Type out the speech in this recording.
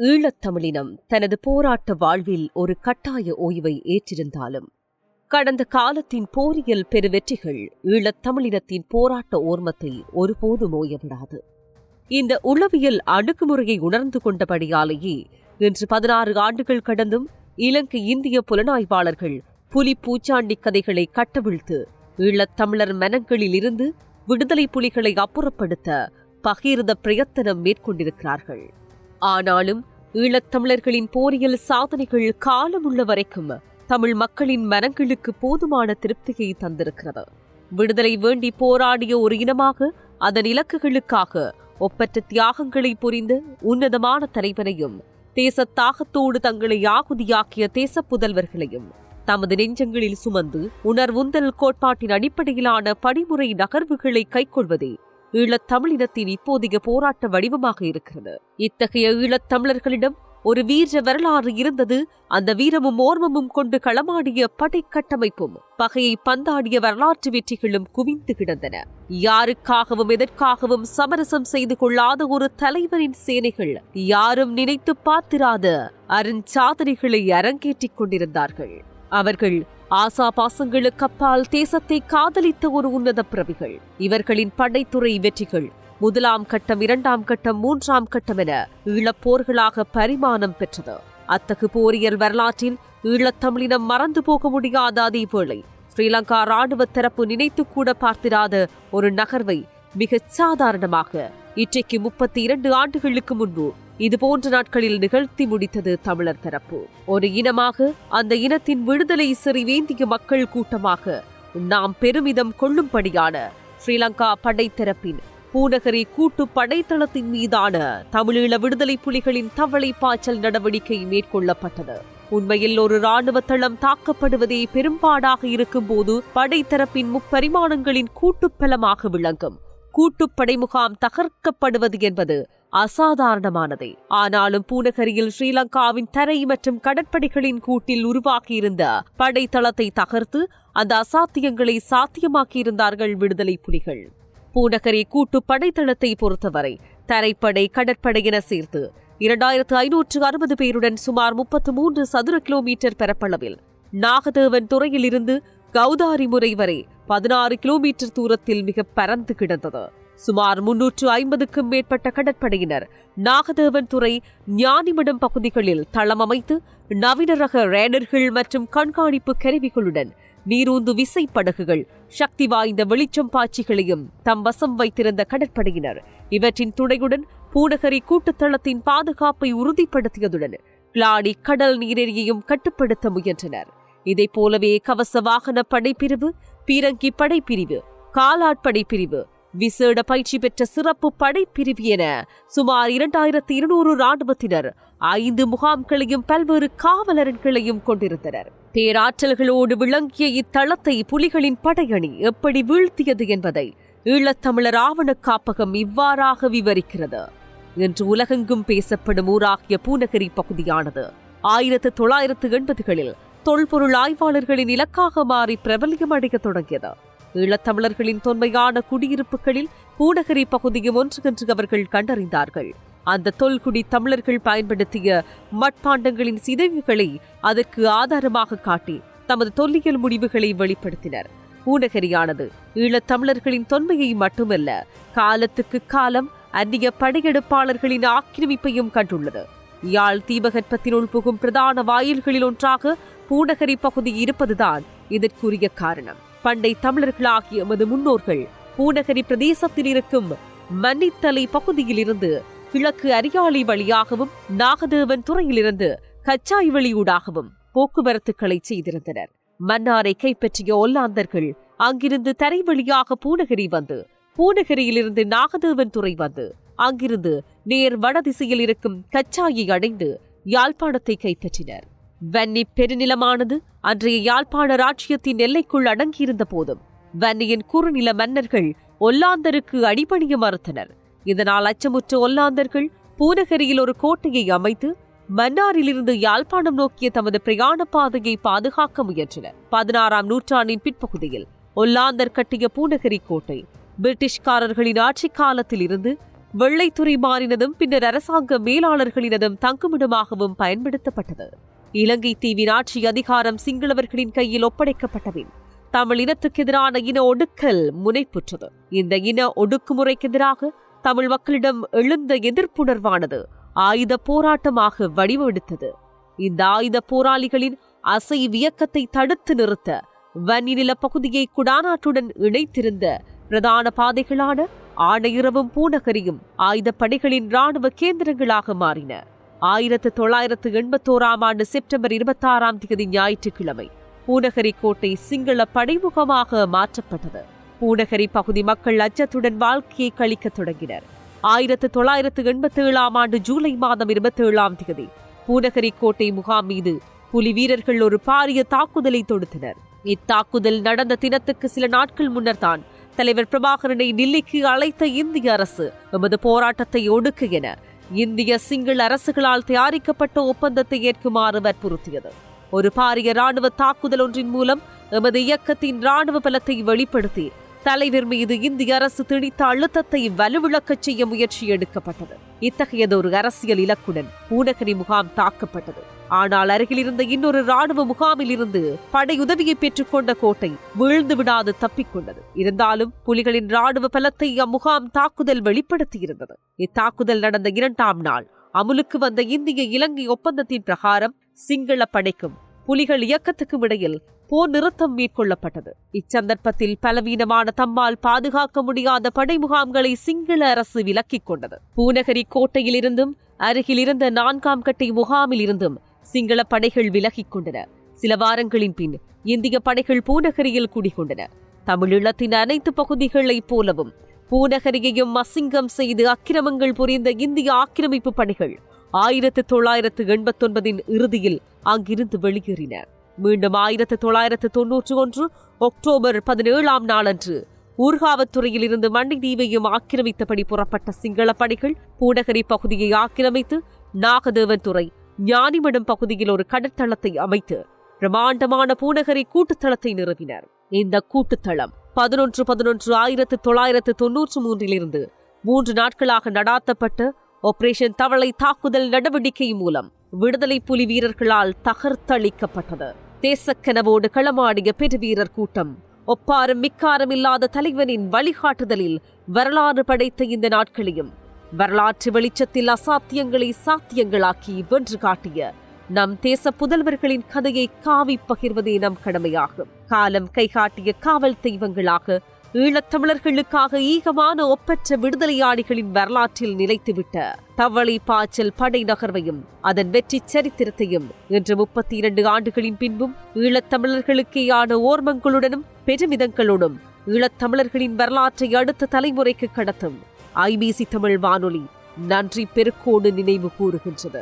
ஈழத்தமிழினம் தனது போராட்ட வாழ்வில் ஒரு கட்டாய ஓய்வை ஏற்றிருந்தாலும் கடந்த காலத்தின் போரியல் பெருவெற்றிகள் ஈழத்தமிழினத்தின் போராட்ட ஓர்மத்தை ஒருபோதும் ஓயவிடாது. இந்த உளவியல் அணுகுமுறையை உணர்ந்து கொண்டபடியாலேயே இன்று 16 ஆண்டுகள் கடந்தும் இலங்கை இந்திய புலனாய்வாளர்கள் புலி பூச்சாண்டி கதைகளை கட்டவிழ்த்து ஈழத்தமிழர் மனங்களில் இருந்து விடுதலை புலிகளை அப்புறப்படுத்த பகிர்ந்த பிரயத்தனம் மேற்கொண்டிருக்கிறார்கள். ஆனாலும் ஈழத்தமிழர்களின் போரியல் சாதனைகள் காலமுள்ள வரைக்கும் தமிழ் மக்களின் மனங்களுக்கு போதுமான திருப்தியை தந்திருக்கிறது. விடுதலை வேண்டி போராடிய ஒரு இனமாக அதன் இலக்குகளுக்காக ஒப்பற்ற தியாகங்களை புரிந்த உன்னதமான தலைவனையும் தேசத்தாகத்தோடு தங்களை ஆகுதியாக்கிய தேச புதல்வர்களையும் தமது நெஞ்சங்களில் சுமந்து உணர்வுந்தல் கோட்பாட்டின் அடிப்படையிலான படிமுறை நகர்வுகளை கைக்கொள்வதே ஈழத்தமிழினத்தின் இப்போதைய போராட்ட வடிவமாக இருக்கிறது. இத்தகைய ஈழத்தமிழர்களிடம் ஒரு வீர வரலாறு இருந்தது. அந்த வீரமும் ஓர்மமும் கொண்டு களமாடிய படை கட்டமைப்பும் பகையை பந்தாடிய வரலாற்று வெற்றிகளும் குவிந்து கிடந்தன. யாருக்காகவும் எதற்காகவும் சமரசம் செய்து கொள்ளாத ஒரு தலைவரின் சேனைகள் யாரும் நினைத்து பார்த்திராத அருஞ்சாதனைகளை அரங்கேற்றிக் கொண்டிருந்தார்கள். அவர்கள் ஆசாபாசங்களுக்கு அப்பால் தேசத்தை காதலித்த ஒரு உன்னத பிரவிகள். இவர்களின் படைத்துறை வெற்றிகள் 1ஆம் கட்டம், 2ஆம் கட்டம், 3ஆம் கட்டம் என ஈழப்போர்களாக பரிமாணம் பெற்றது. அத்தகு போரியல் வரலாற்றில் ஈழத்தமிழினம் மறந்து போக முடியாத அதேவேளை ஸ்ரீலங்கா ராணுவ தரப்பு நினைத்து கூட பார்த்திராத ஒரு நகர்வை மிகச் சாதாரணமாக இன்றைக்கு 32 ஆண்டுகளுக்கு முன்பு இதுபோன்ற நாட்களில் நிகழ்த்தி முடித்தது தமிழர் தரப்பு. ஒரு இனமாக அந்த இனத்தின் விடுதலை செறிவேந்திய மக்கள் கூட்டமாக நாம் பெருமிதம் கொள்ளும்படியான ஸ்ரீலங்கா படைத்தரப்பின் பூநகரி கூட்டு படைத்தளத்தின் மீதான தமிழீழ விடுதலை புலிகளின் தவளை பாய்ச்சல் நடவடிக்கை மேற்கொள்ளப்பட்டது. உண்மையில் ஒரு இராணுவ தளம் தாக்கப்படுவதே பெரும்பாடாக இருக்கும் போது படைத்தரப்பின் முப்பரிமாணங்களின் கூட்டுப்பலமாக விளங்கும் கூட்டுப்படை முகாம் தகர்க்கப்படுவது என்பது அசாதாரணமானதே. ஆனாலும் பூநகரியில் ஸ்ரீலங்காவின் தரை மற்றும் கடற்படைகளின் கூட்டில் உருவாகியிருந்த படைத்தளத்தை தகர்த்து அந்த அசாத்தியங்களை சாத்தியமாக்கியிருந்தார்கள் விடுதலை புலிகள். பூநகரி கூட்டு படைத்தளத்தை பொறுத்தவரை தரைப்படை, கடற்படை என சேர்த்து 2560 பேருடன் சுமார் 33 சதுர கிலோமீட்டர் பரப்பளவில் நாகதேவன் துறையில் இருந்து கௌதாரி முறை வரை 16 கிலோமீட்டர் தூரத்தில் மிக பரந்து கிடந்தது. சுமார் 350க்கும் மேற்பட்ட கடற்படையினர் நாகதேவன் துறை, ஞானிமடம் பகுதிகளில் தளம் அமைத்து நவீன ரக ரேடர்கள் மற்றும் கண்காணிப்பு கருவிகளுடன் நீரூந்து விசைப்படகுகள், சக்தி வாய்ந்த வெளிச்சம் பாய்ச்சிகளையும் தம் வசம் வைத்திருந்த கடற்படையினர் இவற்றின் துணையுடன் பூநகரி கூட்டுத்தளத்தின் பாதுகாப்பை உறுதிப்படுத்தியதுடன் கிளாடி கடல் நீரெறியையும் கட்டுப்படுத்த முயன்றனர். இதை போலவே கவச வாகன படைப்பிரிவு, பீரங்கி படைப்பிரிவு, காலாட்படைப்பிரிவு, விசேட பயிற்சி பெற்ற சிறப்பு படைப்பிரிவு என சுமார் 2200 இராணுவத்தினர் 5 முகாம்களையும் பல்வேறு காவலரன்களையும் கொண்டிருந்தனர். பேராற்றல்களோடு விளங்கிய இத்தளத்தை புலிகளின் படையணி எப்படி வீழ்த்தியது என்பதை ஈழத்தமிழர் ஆவண காப்பகம் இவ்வாறாக விவரிக்கிறது. இன்று உலகெங்கும் பேசப்படும் ஊராகிய பூநகரி பகுதியானது 1980களில் தொல்பொருள் ஆய்வாளர்களின் இலக்காக மாறி பிரபல்யமடைய தொடங்கியது. ஈழத்தமிழர்களின் தொன்மையான குடியிருப்புகளில் பூநகரி பகுதியும் ஒன்றுகென்று அவர்கள் கண்டறிந்தார்கள். அந்த தொல்குடி தமிழர்கள் பயன்படுத்திய மட்பாண்டங்களின் சிதைவுகளை அதற்கு ஆதாரமாக காட்டி தமது தொல்லியல் முடிவுகளை வெளிப்படுத்தினர். பூநகரியானது ஈழத்தமிழர்களின் தொன்மையை மட்டுமல்ல, காலத்துக்கு காலம் அந்நிய படையெடுப்பாளர்களின் ஆக்கிரமிப்பையும் கண்டுள்ளது. யாழ் தீபகற்பத்தினுள் புகும் பிரதான வாயில்களில் ஒன்றாக பூநகரி பகுதி இருப்பதுதான் இதற்குரிய காரணம். பண்டை தமிழர்களாகிய எமது முன்னோர்கள் பூநகரி பிரதேசத்தில் இருக்கும் மன்னித்தலை பகுதியில் இருந்து கிழக்கு அரியாலை வழியாகவும் நாகதேவன் துறையிலிருந்து கச்சாய் வெளியூடாகவும் போக்குவரத்துக்களை செய்திருந்தனர். மன்னாரை கைப்பற்றிய ஒல்லாந்தர்கள் அங்கிருந்து தரை வழியாக பூநகரி வந்து பூநகரியிலிருந்து நாகதேவன் துறை வந்து அங்கிருந்து நேர் வடதிசையில் இருக்கும் கச்சாயை அடைந்து யாழ்ப்பாணத்தை கைப்பற்றினர். வன்னி பெருநிலமானது அன்றைய யாழ்ப்பாண ராஜ்யத்தின் எல்லைக்குள் அடங்கியிருந்த போதும் வன்னியின் குறுநில மன்னர்கள் ஒல்லாந்தருக்கு அடிபணிய மறுத்தனர். இதனால் அச்சமுற்ற ஒல்லாந்தர்கள் பூநகரியில் ஒரு கோட்டையை அமைத்து மன்னாரிலிருந்து யாழ்ப்பாணம் நோக்கிய தமது பிரயாண பாதையை பாதுகாக்க முயன்றனர். 16ஆம் நூற்றாண்டின் பிற்பகுதியில் ஒல்லாந்தர் கட்டிய பூநகரி கோட்டை பிரிட்டிஷ்காரர்களின் ஆட்சி காலத்தில் இருந்து வெள்ளைத்துறை மாறினதும் பின்னர் அரசாங்க மேலாளர்களினதும் தங்குமிடமாகவும் பயன்படுத்தப்பட்டது. இலங்கை தீவின் ஆட்சி அதிகாரம் சிங்களவர்களின் கையில் ஒப்படைக்கப்பட்டபின் தமிழ் இனத்துக்கு எதிரான இன ஒடுக்கல் முனைப்புற்றது. இந்த இன ஒடுக்குமுறைக்கு எதிராக தமிழ் மக்களிடம் எழுந்த எதிர்ப்புணர்வானது ஆயுத போராட்டமாக வடிவெடுத்தது. இந்த ஆயுத போராளிகளின் அசைவியக்கத்தை தடுத்து நிறுத்த வன்னி நில பகுதியை குடாநாட்டுடன் இணைத்திருந்த பிரதான பாதைகளான ஆணையரவும் பூநகரியும் ஆயுதப்படைகளின் இராணுவ கேந்திரங்களாக மாறின. 1981 செப்டம்பர் 26 ஞாயிற்றுக்கிழமை பூநகரி கோட்டை சிங்கள படைமுகமாக மாற்றப்பட்டது. பூநகரி பகுதி மக்கள் அச்சத்துடன் வாழ்க்கையை கழிக்கத் தொடங்கினர். 1987 ஜூலை 27 பூநகரி கோட்டை முகாம் மீது புலி வீரர்கள் ஒரு பாரிய தாக்குதலை தொடுத்தனர். இத்தாக்குதல் நடந்த தினத்துக்கு சில நாட்கள் முன்னர் தான் தலைவர் பிரபாகரனை டில்லிக்கு அழைத்த இந்திய அரசு எமது போராட்டத்தை ஒடுக்க என இந்திய சிங்கள அரசுகளால் தயாரிக்கப்பட்ட ஒப்பந்தத்தை ஏற்குமாறு வற்புறுத்தியது. ஒரு பாரிய இராணுவ தாக்குதல் ஒன்றின் மூலம் எமது இயக்கத்தின் இராணுவ பலத்தை வெளிப்படுத்தி தலைவர் மீது இந்திய அரசு திணித்த அழுத்தத்தை வலுவிழக்கச் செய்ய முயற்சி எடுக்கப்பட்டது. இத்தகையதொரு அரசியல் இலக்குடன் பூநகரி முகாம் தாக்கப்பட்டது. ஆனால் அருகில் இருந்த இன்னொரு இராணுவ முகாமில் இருந்து படையுதவியை பெற்றுக்கொண்ட கோட்டை வீழ்ந்து விடாது தப்பிக்கொண்டது. இருந்தாலும் புலிகளின் இராணுவ பலத்தை அம்முகாம் தாக்குதல் வெளிப்படுத்தியிருந்தது. இத்தாக்குதல் நடந்த 2ஆம் நாள் அமுலுக்கு வந்த இந்திய இலங்கை ஒப்பந்தத்தின் பிரகாரம் சிங்கள படைக்கும் புலிகள் இயக்கத்துக்கும் இடையில் போர் நிறுத்தம் மேற்கொள்ளப்பட்டது. இச்சந்தர்ப்பத்தில் பலவீனமான தம்மால் பாதுகாக்க முடியாத படை முகாம்களை சிங்கள அரசு விலக்கிக் கொண்டது. பூநகரி கோட்டையில் இருந்தும் அருகில் இருந்த 4ஆம் கட்டை முகாமில் இருந்தும் சிங்கள படைகள் விலகிக் கொண்டன. சில வாரங்களின் பின் இந்திய படைகள் பூநகரியில் குடிகொண்டன. தமிழீழத்தின் அனைத்து பகுதிகளைப் போலவும் பூநகரியையும் அசிங்கம் செய்து அக்கிரமங்கள் புரிந்த இந்திய ஆக்கிரமிப்பு படைகள் 1989 இறுதியில் அங்கிருந்து வெளியேறின. மீண்டும் 1991 அக்டோபர் 17 ஊர்காவத்துறையில் இருந்து மண்டைதீவையும் ஆக்கிரமித்தபடி புறப்பட்ட சிங்கள படைகள் பூநகரி பகுதியை ஆக்கிரமித்து நாகதேவன் துறை ஞானிமடம் பகுதியில் ஒரு கடற்தளத்தை அமைத்து பிரமாண்டமான பூநகரி கூட்டுத்தளத்தை நிறுவினர். இந்த கூட்டுத்தளம் 11/11/1993 3 நாட்களாக நடாத்தப்பட்ட ஆபரேஷன் தவளை தாக்குதல் நடவடிக்கை மூலம் விடுதலை புலி வீரர்களால் தகர்த்தளிக்கப்பட்டது. தேசக்கனவோடு களமாடிய பெருவீரர் கூட்டம் ஒப்பாரும் மிக்காரம் இல்லாத தலைவனின் வழிகாட்டுதலில் வரலாறு படைத்த இந்த நாட்களையும் வரலாற்று வெளிச்சத்தில் அசாத்தியங்களை சாத்தியங்களாக்கி வென்று காட்டிய நம் தேச புதல்வர்களின் கதையை காவி பகிர்வதே நம் கடமையாகும். காலம் கைகாட்டிய காவல் தெய்வங்களாக ஈழத்தமிழர்களுக்காக ஈகமான ஒப்பற்ற விடுதலையாளிகளின் வரலாற்றில் நிலைத்துவிட்ட தவளை பாய்ச்சல் படை நகர்வையும் அதன் வெற்றி சரித்திரத்தையும் இன்று 32 ஆண்டுகளின் பின்பும் ஈழத்தமிழர்களுக்கேயான ஓர்மங்களுடனும் பெருமிதங்களோடும் ஈழத்தமிழர்களின் வரலாற்றை அடுத்த தலைமுறைக்கு கடத்தும் IBC தமிழ் வானொலி நன்றி பெருக்கோடு நினைவு கூறுகின்றது.